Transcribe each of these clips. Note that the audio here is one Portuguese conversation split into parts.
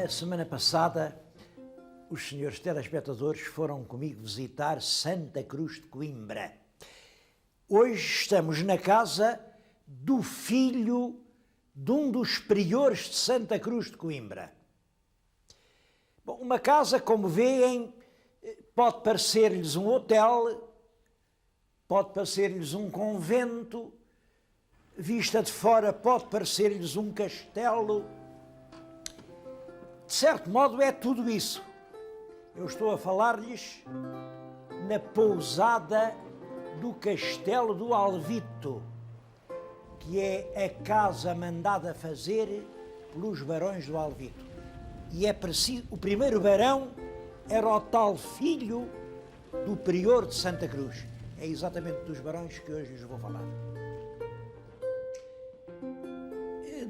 A semana passada, os senhores telespectadores foram comigo visitar Santa Cruz de Coimbra. Hoje estamos na casa do filho de um dos priores de Santa Cruz de Coimbra. Bom, uma casa, como veem, pode parecer-lhes um hotel, pode parecer-lhes um convento, vista de fora pode parecer-lhes um castelo. De certo modo é tudo isso. Eu estou a falar-lhes na pousada do Castelo do Alvito, que é a casa mandada fazer pelos barões do Alvito. E é preciso, o primeiro barão era o tal filho do prior de Santa Cruz. É exatamente dos barões que hoje lhes vou falar.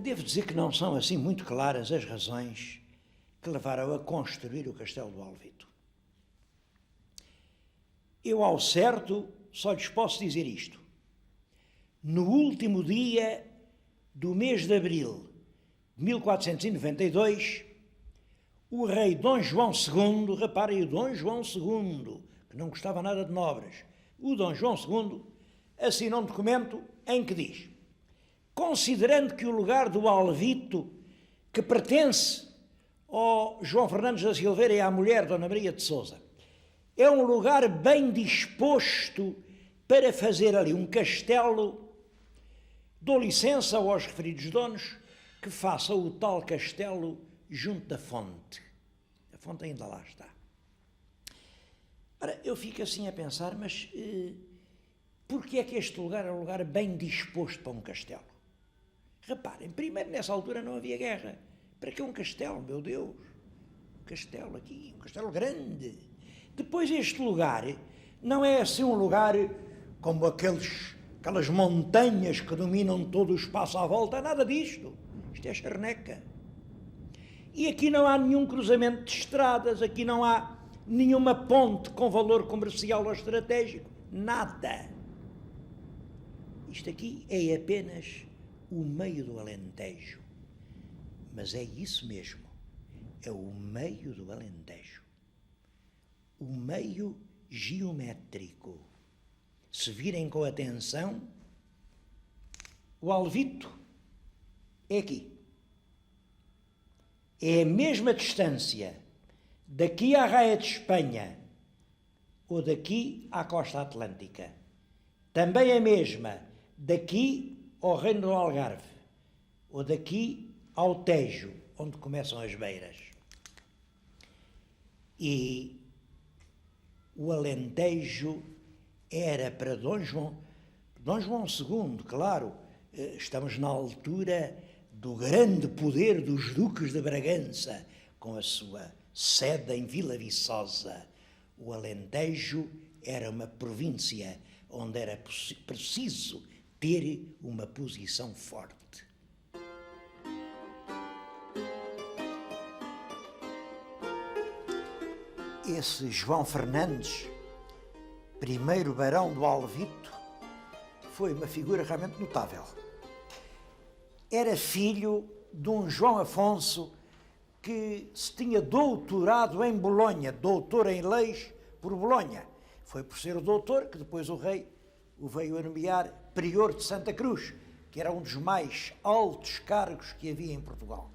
Devo dizer que não são assim muito claras as razões que levaram a construir o Castelo do Alvito. Eu, ao certo, só lhes posso dizer isto. No último dia do mês de abril de 1492, o rei Dom João II, reparem, o Dom João II, que não gostava nada de nobres, o Dom João II assinou um documento em que diz: considerando que o lugar do Alvito, que pertence ao João Fernandes da Silveira e à mulher Dona Maria de Sousa, é um lugar bem disposto para fazer ali um castelo, dou licença aos referidos donos que façam o tal castelo junto da fonte. A fonte ainda lá está. Ora, eu fico assim a pensar, mas porquê é que este lugar é um lugar bem disposto para um castelo? Reparem, primeiro, nessa altura não havia guerra. Para que um castelo, meu Deus? Um castelo aqui, um castelo grande. Depois, este lugar não é assim um lugar como aquelas montanhas que dominam todo o espaço à volta, nada disto. Isto é charneca. E aqui não há nenhum cruzamento de estradas, aqui não há nenhuma ponte com valor comercial ou estratégico, nada. Isto aqui é apenas o meio do Alentejo. Mas é isso mesmo, é o meio do Alentejo. O meio geométrico. Se virem com atenção, o Alvito é aqui. É a mesma distância daqui à Raia de Espanha ou daqui à costa atlântica. Também a mesma daqui ao Reino do Algarve ou daqui ao Tejo, onde começam as beiras. E o Alentejo era para Dom João II, claro, estamos na altura do grande poder dos duques de Bragança, com a sua sede em Vila Viçosa. O Alentejo era uma província onde era preciso ter uma posição forte. Esse João Fernandes, primeiro barão do Alvito, foi uma figura realmente notável. Era filho de um João Afonso que se tinha doutorado em Bolonha, doutor em leis por Bolonha. Foi por ser o doutor que depois o rei o veio a nomear prior de Santa Cruz, que era um dos mais altos cargos que havia em Portugal.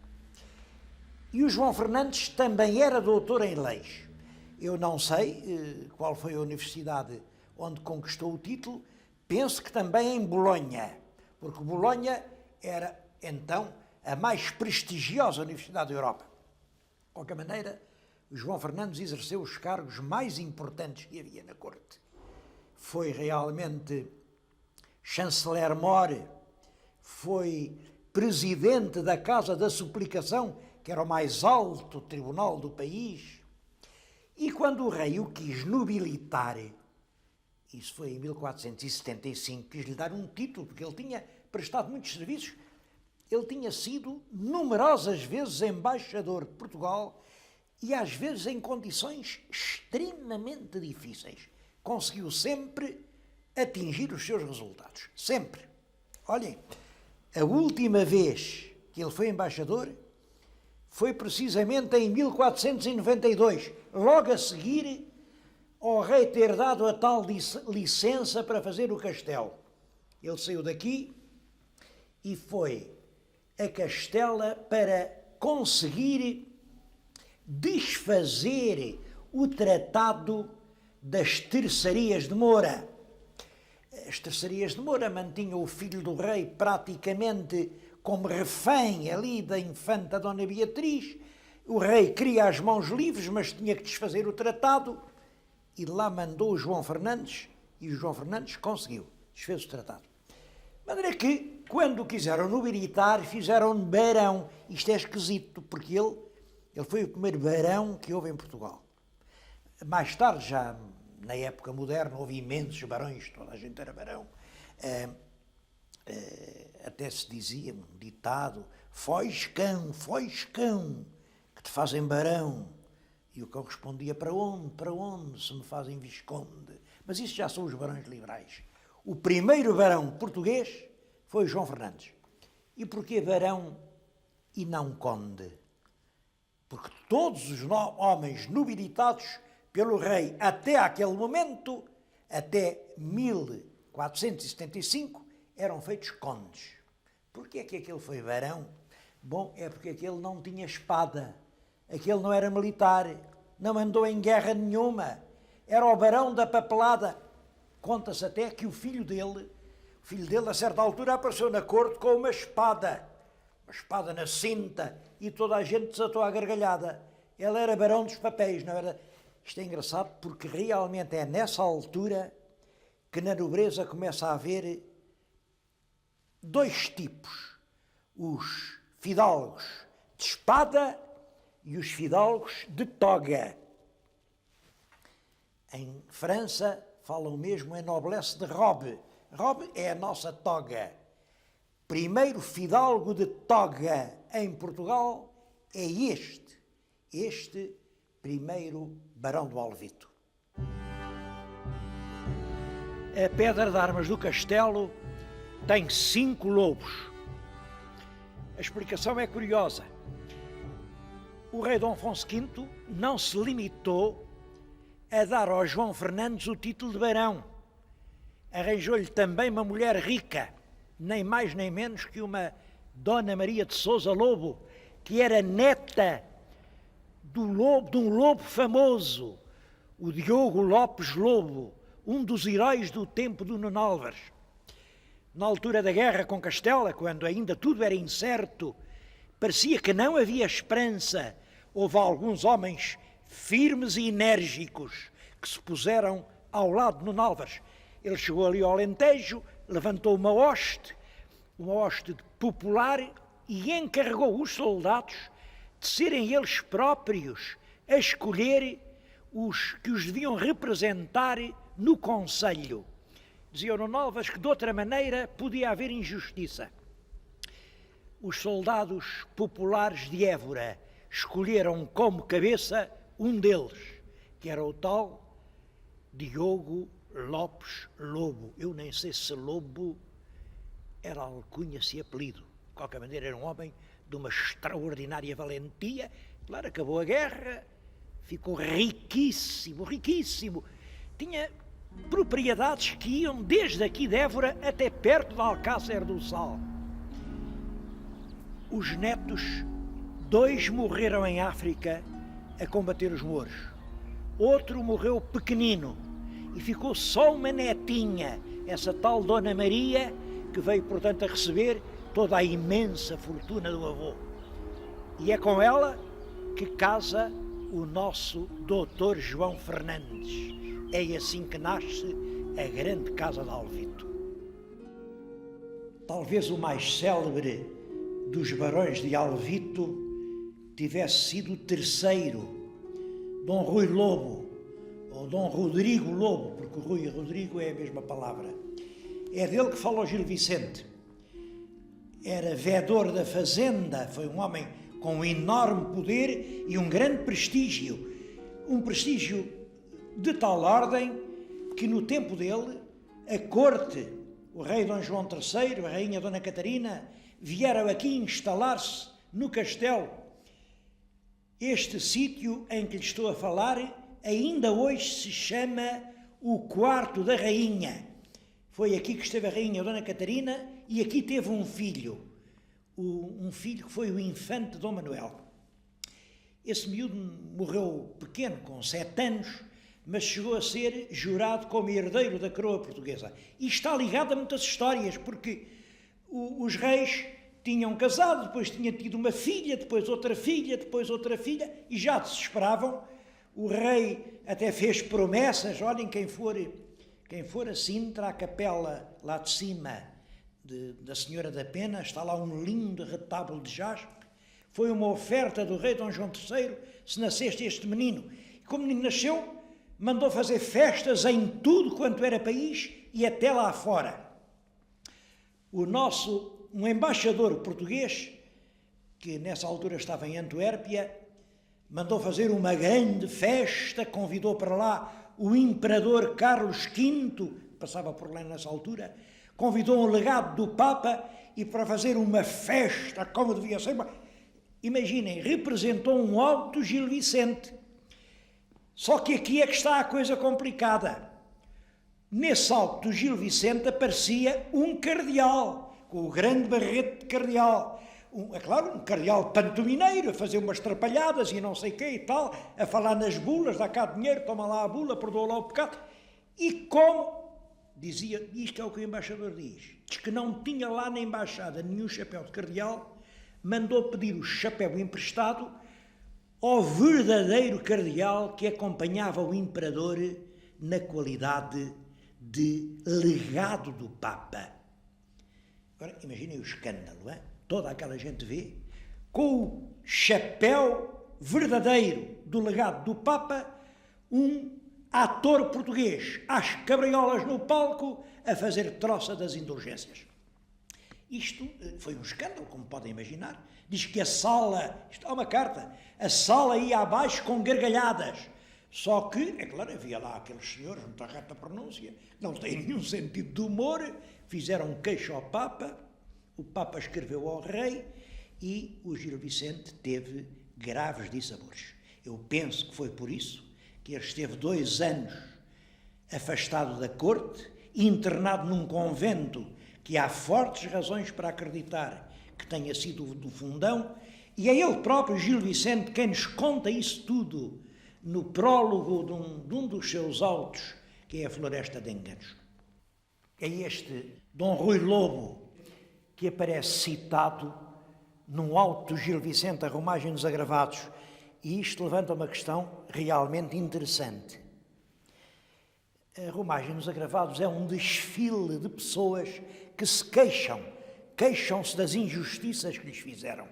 E o João Fernandes também era doutor em leis. Eu não sei qual foi a universidade onde conquistou o título, penso que também em Bolonha, porque Bolonha era, então, a mais prestigiosa universidade da Europa. De qualquer maneira, o João Fernandes exerceu os cargos mais importantes que havia na corte. Foi realmente chanceler-mor, foi presidente da Casa da Suplicação, que era o mais alto tribunal do país. E quando o rei o quis nobilitar, isso foi em 1475, quis-lhe dar um título, porque ele tinha prestado muitos serviços, ele tinha sido numerosas vezes embaixador de Portugal e às vezes em condições extremamente difíceis. Conseguiu sempre atingir os seus resultados. Sempre. Olhem, a última vez que ele foi embaixador foi precisamente em 1492, logo a seguir ao rei ter dado a tal licença para fazer o castelo. Ele saiu daqui e foi a Castela para conseguir desfazer o Tratado das Terçarias de Moura. As Terçarias de Moura mantinham o filho do rei praticamente como refém ali da infanta Dona Beatriz. O rei queria as mãos livres, mas tinha que desfazer o tratado, e lá mandou o João Fernandes, e o João Fernandes conseguiu, desfez o tratado. De maneira que, quando o quiseram nobilitar, fizeram-no barão. Isto é esquisito, porque ele foi o primeiro barão que houve em Portugal. Mais tarde, já na época moderna, houve imensos barões, toda a gente era barão. Até se dizia um ditado: fois cão, que te fazem barão. E o cão respondia: para onde se me fazem visconde? Mas isso já são os barões liberais. O primeiro barão português foi João Fernandes. E porquê barão e não conde? Porque todos os homens nobilitados pelo rei até aquele momento, até 1475, eram feitos condes. Porquê é que aquele foi barão? Bom, é porque aquele não tinha espada, aquele não era militar, não andou em guerra nenhuma, era o barão da papelada. Conta-se até que o filho dele, a certa altura, apareceu na corte com uma espada na cinta, e toda a gente desatou à gargalhada. Ele era barão dos papéis, não era? Isto é engraçado porque realmente é nessa altura que na nobreza começa a haver dois tipos: os fidalgos de espada e os fidalgos de toga. Em França falam mesmo em noblesse de robe. Robe é a nossa toga. Primeiro fidalgo de toga em Portugal é este primeiro barão do Alvito. A pedra de armas do castelo tem 5 lobos. A explicação é curiosa. O rei Dom Afonso V não se limitou a dar ao João Fernandes o título de barão. Arranjou-lhe também uma mulher rica, nem mais nem menos que uma Dona Maria de Sousa Lobo, que era neta de um lobo famoso, o Diogo Lopes Lobo, um dos heróis do tempo do Nuno Álvares. Na altura da guerra com Castela, quando ainda tudo era incerto, parecia que não havia esperança. Houve alguns homens firmes e enérgicos que se puseram ao lado de Nuno Álvares. Ele chegou ali ao Alentejo, levantou uma hoste popular, e encarregou os soldados de serem eles próprios a escolher os que os deviam representar no Conselho. Dizia Nuno Álvares que de outra maneira podia haver injustiça. Os soldados populares de Évora escolheram como cabeça um deles, que era o tal Diogo Lopes Lobo. Eu nem sei se Lobo era alcunha, se apelido. De qualquer maneira, era um homem de uma extraordinária valentia. Claro, acabou a guerra, ficou riquíssimo. Tinha propriedades que iam desde aqui de Évora até perto de Alcácer do Sal. Os netos, 2 morreram em África a combater os mouros. Outro morreu pequenino e ficou só uma netinha, essa tal Dona Maria, que veio, portanto, a receber toda a imensa fortuna do avô. E é com ela que casa o nosso doutor João Fernandes. É assim que nasce a grande casa de Alvito. Talvez o mais célebre dos barões de Alvito tivesse sido o terceiro, Dom Rui Lobo, ou Dom Rodrigo Lobo, porque o Rui e Rodrigo é a mesma palavra. É dele que fala o Gil Vicente. Era vedor da fazenda, foi um homem com um enorme poder e um grande prestígio. Um prestígio de tal ordem que no tempo dele, a corte, o rei Dom João III, a rainha Dona Catarina, vieram aqui instalar-se no castelo. Este sítio em que lhe estou a falar ainda hoje se chama o Quarto da Rainha. Foi aqui que esteve a Rainha Dona Catarina e aqui teve um filho. Um filho que foi o infante Dom Manuel. Esse miúdo morreu pequeno, com 7 anos, mas chegou a ser jurado como herdeiro da coroa portuguesa. E está ligado a muitas histórias, porque os reis tinham casado, depois tinham tido uma filha, depois outra filha, e já desesperavam. O rei até fez promessas, olhem, quem for a Sintra, à capela lá de cima da Senhora da Pena, está lá um lindo retábulo de jaspe. Foi uma oferta do rei Dom João III, se nasceste este menino. E como o menino nasceu, mandou fazer festas em tudo quanto era país e até lá fora. Um embaixador português, que nessa altura estava em Antuérpia, mandou fazer uma grande festa, convidou para lá o imperador Carlos V, passava por lá nessa altura, convidou um legado do Papa e para fazer uma festa como devia ser. Imaginem, representou um alto Gil Vicente. Só que aqui é que está a coisa complicada. Nesse alto do Gil Vicente aparecia um cardeal, com o grande barrete de cardeal. É claro, um cardeal pantomineiro, a fazer umas trapalhadas e não sei o quê e tal, a falar nas bulas, dá cá dinheiro, toma lá a bula, perdoa lá o pecado. E como dizia, isto é o que o embaixador diz que não tinha lá na embaixada nenhum chapéu de cardeal, mandou pedir o chapéu emprestado ao verdadeiro cardeal que acompanhava o imperador na qualidade de legado do Papa. Agora, imaginem o escândalo, não é? Toda aquela gente vê, com o chapéu verdadeiro do legado do Papa, um ator português às cabriolas no palco a fazer troça das indulgências. Isto foi um escândalo, como podem imaginar. Diz que a sala, isto é uma carta, a sala ia abaixo com gargalhadas. Só que, é claro, havia lá aqueles senhores, muita reta pronúncia, não têm nenhum sentido de humor, fizeram queixo ao Papa, o Papa escreveu ao rei e o Gil Vicente teve graves dissabores. Eu penso que foi por isso que ele esteve 2 anos afastado da corte, internado num convento que há fortes razões para acreditar que tenha sido do Fundão, e é ele próprio, Gil Vicente, quem nos conta isso tudo no prólogo de um dos seus autos, que é a Floresta de Enganos. É este Dom Rui Lobo que aparece citado num auto do Gil Vicente, a Romagem dos Agravados, e isto levanta uma questão realmente interessante. A Romagem dos Agravados é um desfile de pessoas que se queixam-se das injustiças que lhes fizeram.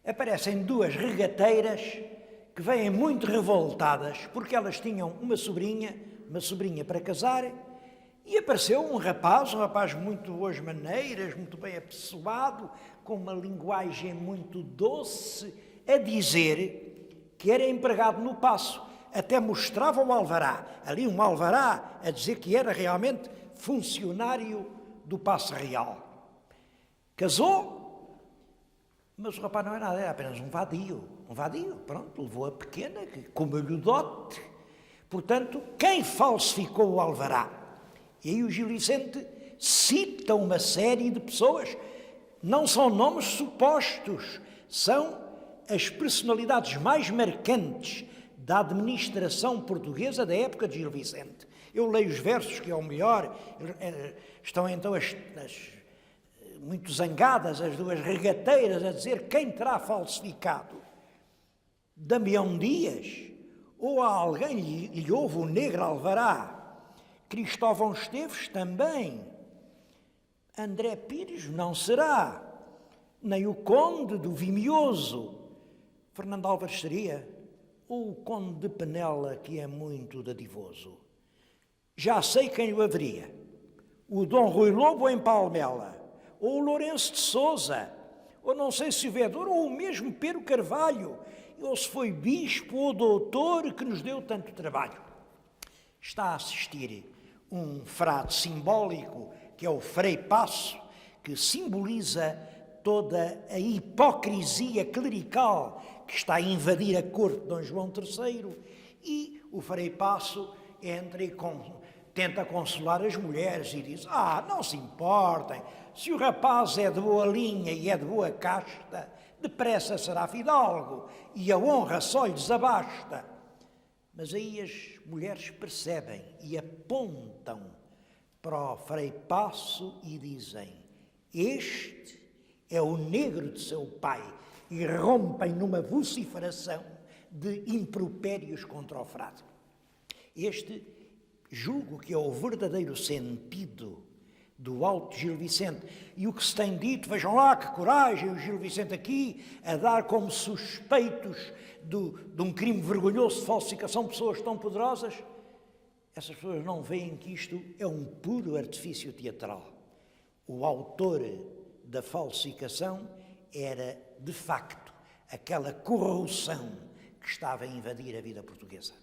Aparecem 2 regateiras que vêm muito revoltadas porque elas tinham uma sobrinha para casar, e apareceu um rapaz muito boas maneiras, muito bem apessoado, com uma linguagem muito doce, a dizer que era empregado no paço. Até mostrava o alvará, ali um alvará a dizer que era realmente funcionário do Paço Real. Casou, mas o rapaz não era nada, era apenas um vadio, pronto, levou a pequena, comeu-lhe o dote. Portanto, quem falsificou o alvará? E aí o Gil Vicente cita uma série de pessoas, não são nomes supostos, são as personalidades mais marcantes da administração portuguesa da época de Gil Vicente. Eu leio os versos, que é o melhor, estão então muito zangadas as 2 regateiras a dizer quem terá falsificado. Damião Dias, ou a alguém lhe houve o negro alvará. Cristóvão Esteves também. André Pires não será, nem o conde do Vimioso. Fernando Álvares seria, ou o conde de Penela, que é muito dadivoso. Já sei quem o haveria. O Dom Rui Lobo em Palmela, ou o Lourenço de Sousa, ou não sei se o Vedor, ou o mesmo Pero Carvalho, ou se foi bispo ou doutor que nos deu tanto trabalho. Está a assistir um frade simbólico, que é o Frei Passo, que simboliza toda a hipocrisia clerical que está a invadir a corte de Dom João III, e o Frei Passo entra e tenta consolar as mulheres e diz: não se importem, se o rapaz é de boa linha e é de boa casta, depressa será fidalgo, e a honra só lhes abasta. Mas aí as mulheres percebem e apontam para o Frei Passo e dizem: este é o negro de seu pai, e rompem numa vociferação de impropérios contra o frade. Este julgo que é o verdadeiro sentido do Auto Gil Vicente. E o que se tem dito, vejam lá que coragem o Gil Vicente aqui a dar como suspeitos de um crime vergonhoso de falsificação de pessoas tão poderosas. Essas pessoas não veem que isto é um puro artifício teatral. O autor da falsificação era, de facto, aquela corrupção que estava a invadir a vida portuguesa.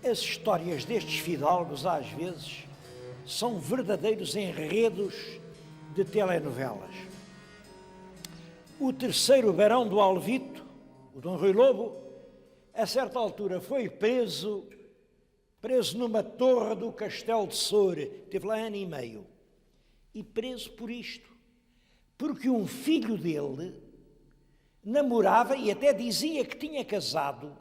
As histórias destes fidalgos, às vezes, são verdadeiros enredos de telenovelas. O terceiro barão do Alvito, o Dom Rui Lobo, a certa altura foi preso numa torre do Castelo de Soure, teve lá 1 ano e meio, e preso por isto, porque um filho dele namorava e até dizia que tinha casado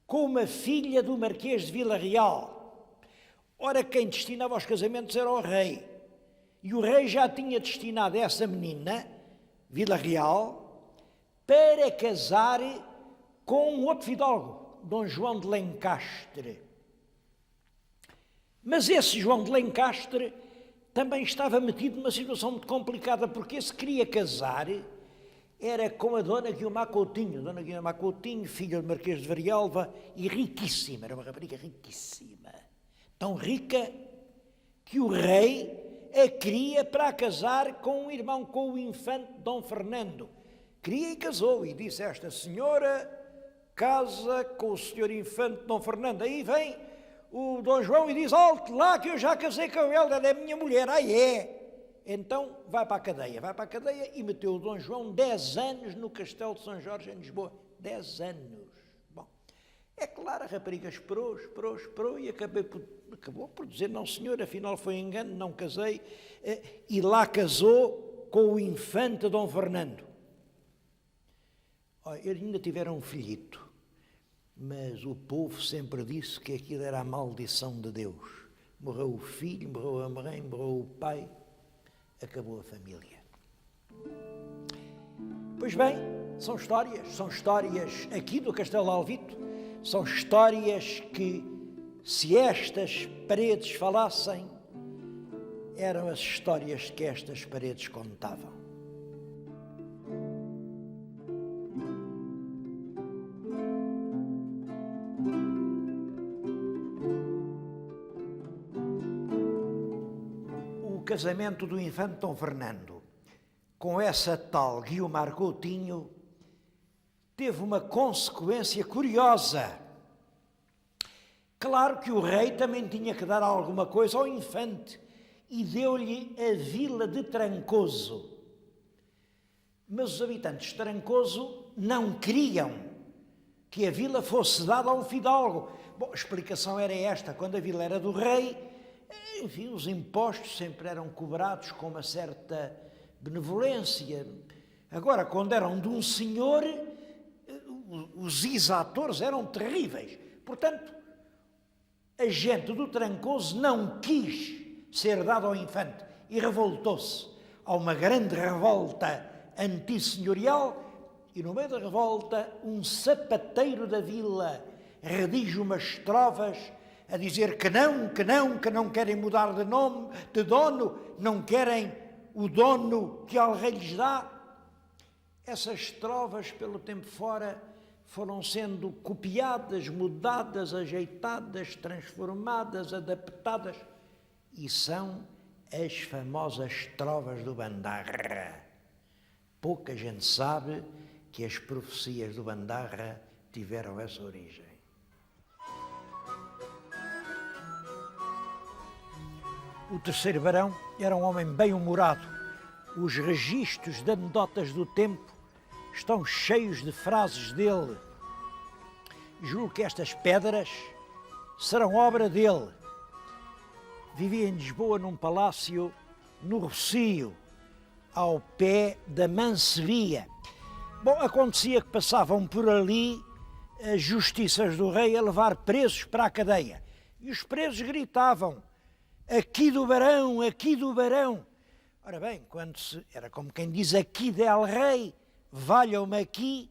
com uma filha do Marquês de Vila Real. Ora, quem destinava aos casamentos era o rei. E o rei já tinha destinado essa menina, Vila Real, para casar com um outro fidalgo, Dom João de Lencastre. Mas esse João de Lencastre também estava metido numa situação muito complicada, porque se queria casar era com a Dona Guiomar Coutinho. Dona Guiomar Coutinho, filha do Marquês de Varialva, e riquíssima, era uma rapariga riquíssima. Tão rica que o rei a queria para casar com um irmão, com o infante Dom Fernando. Queria e casou, e disse: esta senhora casa com o senhor infante Dom Fernando. Aí vem o Dom João e diz: alto lá que eu já casei com ela, ela é minha mulher. É. Então vai para a cadeia e meteu o Dom João 10 anos no Castelo de São Jorge, em Lisboa. 10 anos. Bom, é claro, a rapariga esperou e acabou por dizer: não senhor, afinal foi engano, não casei. E lá casou com o infante Dom Fernando. Eles ainda tiveram um filhito, mas o povo sempre disse que aquilo era a maldição de Deus. Morreu o filho, morreu a mãe, morreu o pai, acabou a família. Pois bem, são histórias aqui do Castelo Alvito, são histórias que, se estas paredes falassem, eram as histórias que estas paredes contavam. O casamento do infante Dom Fernando com essa tal Guiomar Coutinho teve uma consequência curiosa. Claro que o rei também tinha que dar alguma coisa ao infante e deu-lhe a vila de Trancoso. Mas os habitantes de Trancoso não queriam que a vila fosse dada a um fidalgo. Bom, a explicação era esta: quando a vila era do rei, enfim, os impostos sempre eram cobrados com uma certa benevolência. Agora, quando eram de um senhor, os exatores eram terríveis. Portanto, a gente do Trancoso não quis ser dado ao infante e revoltou-se. Há uma grande revolta antissenhorial e, no meio da revolta, um sapateiro da vila redige umas estrofas a dizer que não querem mudar de nome, de dono, não querem o dono que ao rei lhes dá. Essas estrofas, pelo tempo fora, foram sendo copiadas, mudadas, ajeitadas, transformadas, adaptadas, e são as famosas estrofas do Bandarra. Pouca gente sabe que as profecias do Bandarra tiveram essa origem. O terceiro barão era um homem bem-humorado. Os registros de anedotas do tempo estão cheios de frases dele. Julgo que estas pedras serão obra dele. Vivia em Lisboa num palácio no Rocio, ao pé da Mancebia. Bom, acontecia que passavam por ali as justiças do rei a levar presos para a cadeia. E os presos gritavam: aqui do barão, aqui do barão. Ora bem, era como quem diz aqui del rei, valham-me aqui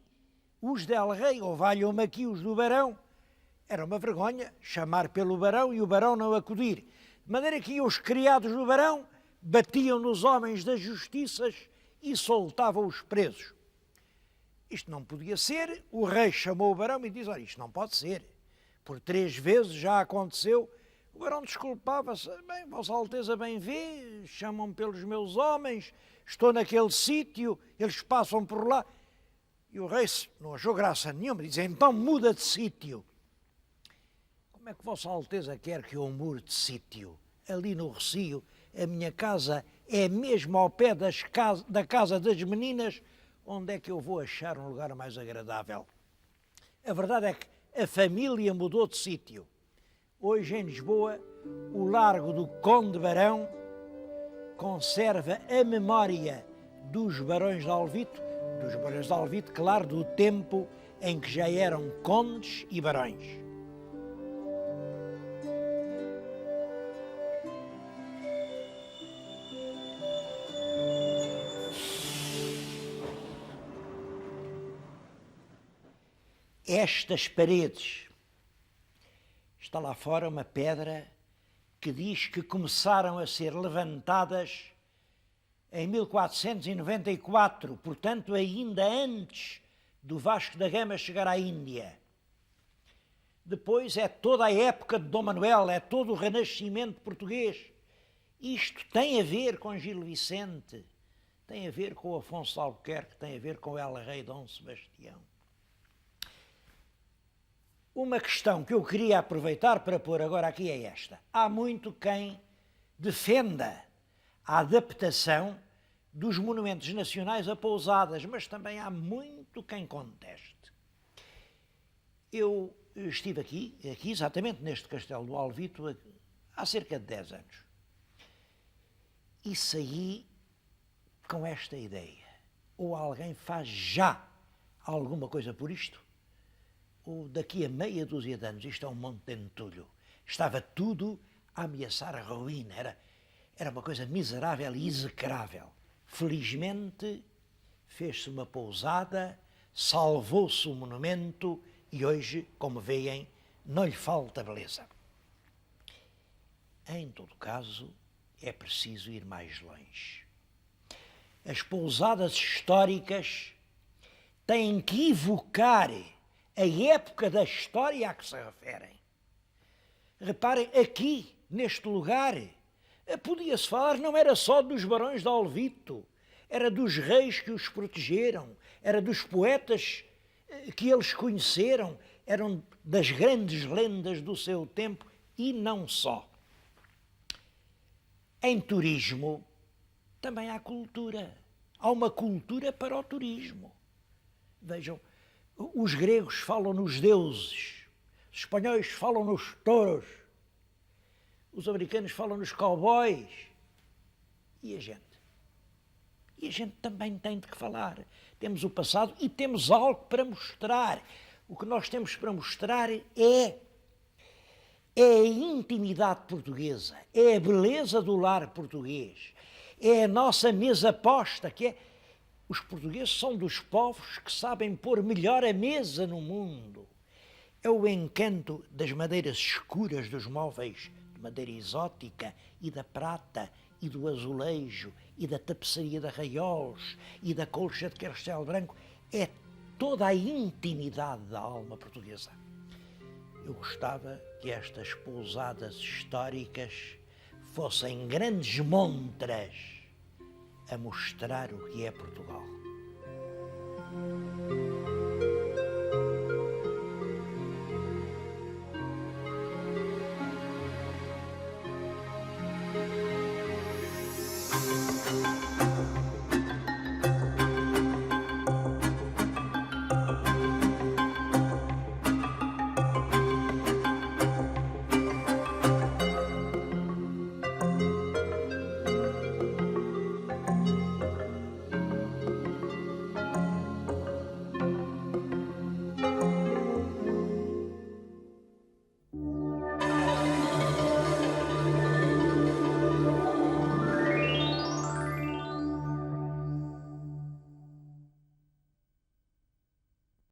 os del rei, ou valham-me aqui os do barão. Era uma vergonha chamar pelo barão e o barão não acudir. De maneira que os criados do barão batiam nos homens das justiças e soltavam os presos. Isto não podia ser. O rei chamou o barão e disse: olha, isto não pode ser. Por 3 vezes já aconteceu. O barão desculpava-se: bem, Vossa Alteza bem vê, chamam-me pelos meus homens, estou naquele sítio, eles passam por lá. E o rei não achou graça nenhuma, diz: então muda de sítio. Como é que Vossa Alteza quer que eu mude de sítio? Ali no Rocio, a minha casa é mesmo ao pé da casa das meninas. Onde é que eu vou achar um lugar mais agradável? A verdade é que a família mudou de sítio. Hoje em Lisboa, o Largo do Conde Barão conserva a memória dos Barões de Alvite, claro, do tempo em que já eram condes e barões. Estas paredes, está lá fora uma pedra que diz que começaram a ser levantadas em 1494, portanto ainda antes do Vasco da Gama chegar à Índia. Depois é toda a época de Dom Manuel, é todo o Renascimento português. Isto tem a ver com Gil Vicente, tem a ver com o Afonso de Albuquerque, tem a ver com o El-Rei Dom Sebastião. Uma questão que eu queria aproveitar para pôr agora aqui é esta. Há muito quem defenda a adaptação dos monumentos nacionais a pousadas, mas também há muito quem conteste. Eu estive aqui exatamente neste Castelo do Alvito, há cerca de 10 anos. E saí com esta ideia. Ou alguém faz já alguma coisa por isto, ou daqui a meia dúzia de anos, isto é um monte de entulho. Estava tudo a ameaçar a ruína, era uma coisa miserável e execrável. Felizmente, fez-se uma pousada, salvou-se o monumento e hoje, como veem, não lhe falta beleza. Em todo caso, é preciso ir mais longe. As pousadas históricas têm que evocar a época da história a que se referem. Reparem, aqui, neste lugar, podia-se falar, não era só dos barões de Alvito, era dos reis que os protegeram, era dos poetas que eles conheceram, eram das grandes lendas do seu tempo e não só. Em turismo também há cultura. Há uma cultura para o turismo. Vejam, os gregos falam nos deuses, os espanhóis falam nos touros, os americanos falam nos cowboys. E a gente? E a gente também tem de que falar. Temos o passado e temos algo para mostrar. O que nós temos para mostrar é a intimidade portuguesa, é a beleza do lar português, é a nossa mesa posta, que é... Os portugueses são dos povos que sabem pôr melhor a mesa no mundo. É o encanto das madeiras escuras dos móveis, de madeira exótica, e da prata, e do azulejo, e da tapeçaria de arraiolos, e da colcha de carcel branco. É toda a intimidade da alma portuguesa. Eu gostava que estas pousadas históricas fossem grandes montras a mostrar o que é Portugal.